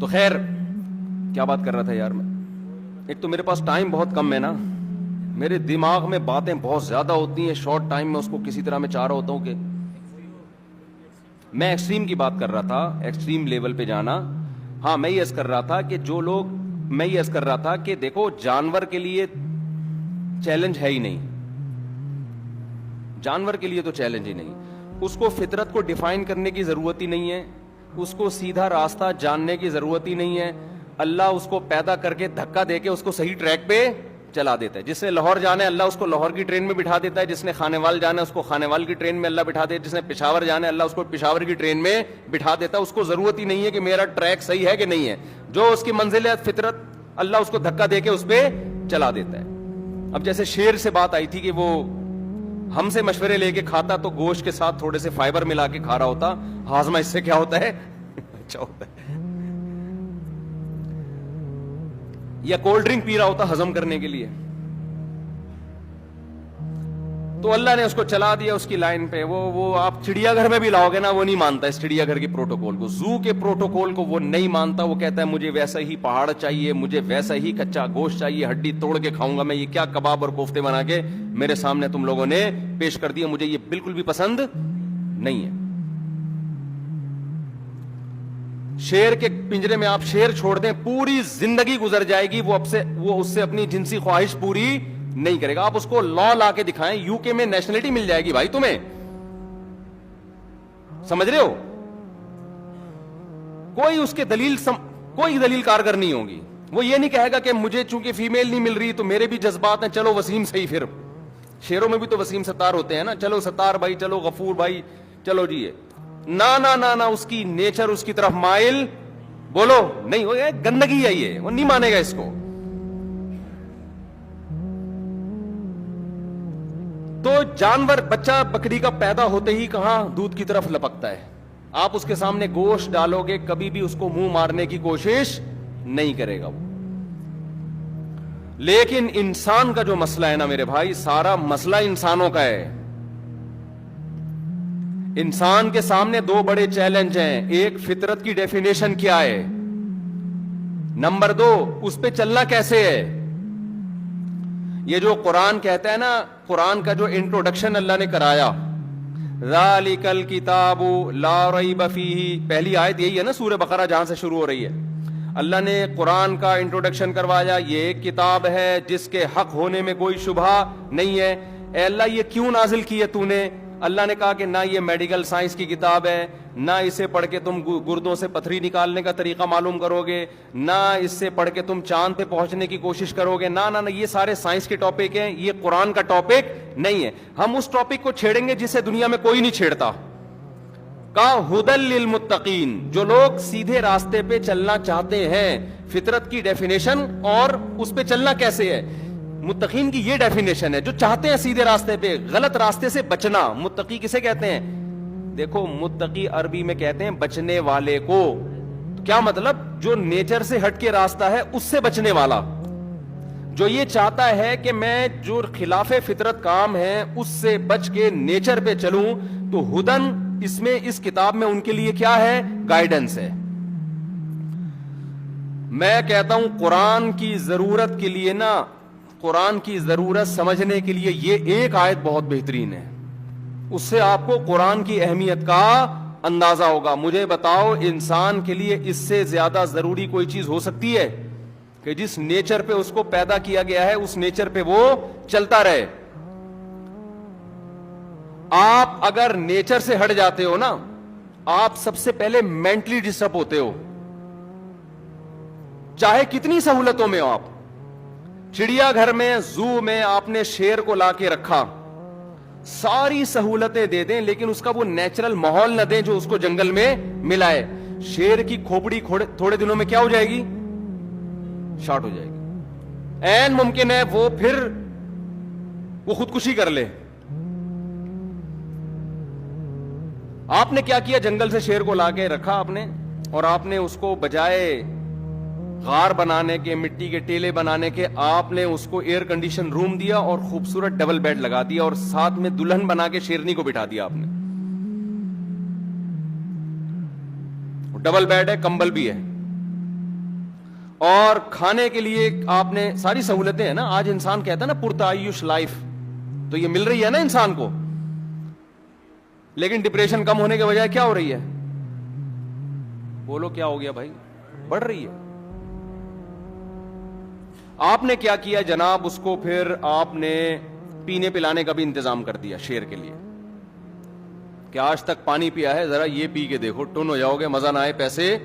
تو خیر کیا بات کر رہا تھا یار میں. ایک تو میرے پاس ٹائم بہت کم ہے نا, میرے دماغ میں باتیں بہت زیادہ ہوتی ہیں, شارٹ ٹائم میں اس کو کسی طرح میں چاہ رہا ہوتا ہوں کہ میں ایکسٹریم کی بات کر رہا تھا, ایکسٹریم لیول پہ جانا. ہاں میں یہ عرض کر رہا تھا کہ میں یہ عرض کر رہا تھا کہ دیکھو جانور کے لیے چیلنج ہے ہی نہیں, جانور کے لیے تو چیلنج ہی نہیں. اس کو فطرت کو ڈیفائن کرنے کی ضرورت ہی نہیں ہے, اس کو سیدھا راستہ جاننے کی ضرورت ہی نہیں ہے. اللہ اس کو پیدا کر کے دھکا دے کے اس کو صحیح ٹریک پہ چلا دیتا ہے. جس نے لاہور جانا ہے اللہ اس کو لاہور کی ٹرین میں بٹھا دیتا ہے, جس نے خانیوال جانا ہے اس کو خانیوال کی ٹرین میں اللہ بٹھا دیتا ہے, جس نے پشاور جانا ہے اللہ اس کو پشاور کی ٹرین میں بٹھا دیتا ہے. اس کو ضرورت ہی نہیں ہے کہ میرا ٹریک صحیح ہے کہ نہیں ہے, جو اس کی منزل ہے فطرت اللہ اس کو دھکا دے کے اس پہ چلا دیتا ہے. اب جیسے شیر سے بات آئی تھی کہ وہ ہم سے مشورے لے کے کھاتا تو گوشت کے ساتھ تھوڑے سے فائبر ملا کے کھا رہا ہوتا, ہاضمہ اس سے کیا ہوتا ہے اچھا ہوتا ہے. یا کولڈ ڈرنک پی رہا ہوتا ہضم کرنے کے لیے, تو اللہ نے اس کو چلا دیا اس کی لائن پہ. وہ آپ چڑیا گھر میں بھی لاؤ گے نا وہ نہیں مانتا اس چڑیا گھر کی پروٹوکول کو, زو کے پروٹوکول کو وہ نہیں مانتا. وہ کہتا ہے مجھے ویسا ہی پہاڑ چاہیے, مجھے ویسا ہی کچا گوشت چاہیے, ہڈی توڑ کے کھاؤں گا میں, یہ کیا کباب اور کوفتے بنا کے میرے سامنے تم لوگوں نے پیش کر دیا, مجھے یہ بالکل بھی پسند نہیں ہے. شیر کے پنجرے میں آپ شیر چھوڑ دیں پوری زندگی گزر جائے گی, وہ اس سے اپنی جنسی خواہش پوری نہیں کرے گا. آپ اس کو لا لا کے دکھائیں, یو کے میں نیشنلٹی مل جائے گی بھائی تمہیں, سمجھ رہے ہو, کوئی اس کے کوئی دلیل کارگر نہیں ہوگی. وہ یہ نہیں کہے گا کہ مجھے چونکہ فیمیل نہیں مل رہی تو میرے بھی جذبات ہیں, چلو وسیم صحیح, پھر شیروں میں بھی تو وسیم ستار ہوتے ہیں نا, چلو ستار بھائی, چلو غفور بھائی, چلو جی یہ نہ اس کی نیچر اس کی طرف مائل بولو نہیں, وہ گندگی ہے یہ, وہ نہیں مانے گا اس کو. تو جانور بچہ بکری کا پیدا ہوتے ہی کہاں دودھ کی طرف لپکتا ہے. آپ اس کے سامنے گوشت ڈالو گے کبھی بھی اس کو منہ مارنے کی کوشش نہیں کرے گا وہ. لیکن انسان کا جو مسئلہ ہے نا میرے بھائی, سارا مسئلہ انسانوں کا ہے. انسان کے سامنے دو بڑے چیلنج ہیں, ایک فطرت کی ڈیفینیشن کیا ہے, نمبر دو اس پہ چلنا کیسے ہے. یہ جو قرآن کہتا ہے نا, قرآن کا جو انٹروڈکشن اللہ نے کرایا, ذالک الکتاب لا ریب فیہ, پہلی آیت یہی ہے نا سورہ بقرہ جہاں سے شروع ہو رہی ہے. اللہ نے قرآن کا انٹروڈکشن کروایا, یہ ایک کتاب ہے جس کے حق ہونے میں کوئی شبہ نہیں ہے. اے اللہ یہ کیوں نازل کی ہے تو نے؟ اللہ نے کہا کہ نہ یہ میڈیکل سائنس کی کتاب ہے, نہ اسے پڑھ کے تم گردوں سے پتھری نکالنے کا طریقہ معلوم کرو گے, نہ اس سے پڑھ کے تم چاند پہ پہنچنے کی کوشش کرو گے, نہ یہ سارے سائنس کے ٹاپک ہیں, یہ قرآن کا ٹاپک نہیں ہے. ہم اس ٹاپک کو چھیڑیں گے جسے دنیا میں کوئی نہیں چھیڑتا. کہا ہدی للمتقین, جو لوگ سیدھے راستے پہ چلنا چاہتے ہیں. فطرت کی ڈیفینیشن اور اس پہ چلنا کیسے ہے, متقین کی یہ ڈیفینیشن ہے, جو چاہتے ہیں سیدھے راستے پہ, غلط راستے سے بچنا. متقی کسے کہتے ہیں؟ دیکھو متقی عربی میں کہتے ہیں بچنے والے کو. کیا مطلب؟ جو نیچر سے ہٹ کے راستہ ہے اس سے بچنے والا, جو یہ چاہتا ہے کہ میں جو خلاف فطرت کام ہے اس سے بچ کے نیچر پہ چلوں. تو ہدن اس کتاب میں ان کے لیے کیا ہے؟ گائیڈنس ہے. میں کہتا ہوں قرآن کی ضرورت کے لیے نا, قرآن کی ضرورت سمجھنے کے لیے یہ ایک آیت بہت بہترین ہے, اس سے آپ کو قرآن کی اہمیت کا اندازہ ہوگا. مجھے بتاؤ انسان کے لیے اس سے زیادہ ضروری کوئی چیز ہو سکتی ہے کہ جس نیچر پہ اس کو پیدا کیا گیا ہے اس نیچر پہ وہ چلتا رہے. آپ اگر نیچر سے ہٹ جاتے ہو نا, آپ سب سے پہلے مینٹلی ڈسٹرب ہوتے ہو, چاہے کتنی سہولتوں میں ہو آپ. چڑیا گھر میں, زو میں آپ نے شیر کو لا کے رکھا, ساری سہولتیں دے دیں لیکن اس کا وہ نیچرل ماحول نہ دیں جو اس کو جنگل میں ملا ہے. شیر کی کھوپڑی تھوڑے دنوں میں کیا ہو جائے گی؟ شارٹ ہو جائے گی. این ممکن ہے وہ خودکشی کر لے. آپ نے کیا کیا؟ جنگل سے شیر کو لا کے رکھا آپ نے, اور آپ نے اس کو بجائے غار بنانے کے, مٹی کے ٹیلے بنانے کے, آپ نے اس کو ایئر کنڈیشن روم دیا اور خوبصورت ڈبل بیڈ لگا دیا, اور ساتھ میں دلہن بنا کے شیرنی کو بٹھا دیا آپ نے. ڈبل بیڈ ہے, کمبل بھی ہے, اور کھانے کے لیے آپ نے ساری سہولتیں ہیں نا. آج انسان کہتا ہے نا پرتعیش لائف, تو یہ مل رہی ہے نا انسان کو, لیکن ڈپریشن کم ہونے کے بجائے کیا ہو رہی ہے؟ بولو کیا ہو گیا بھائی؟ بڑھ رہی ہے. آپ نے کیا کیا جناب, اس کو پھر آپ نے پینے پلانے کا بھی انتظام کر دیا شیر کے لیے, کہ آج تک پانی پیا ہے, ذرا یہ پی کے دیکھو, ٹن ہو جاؤ گے, مزہ نہ آئے پیسے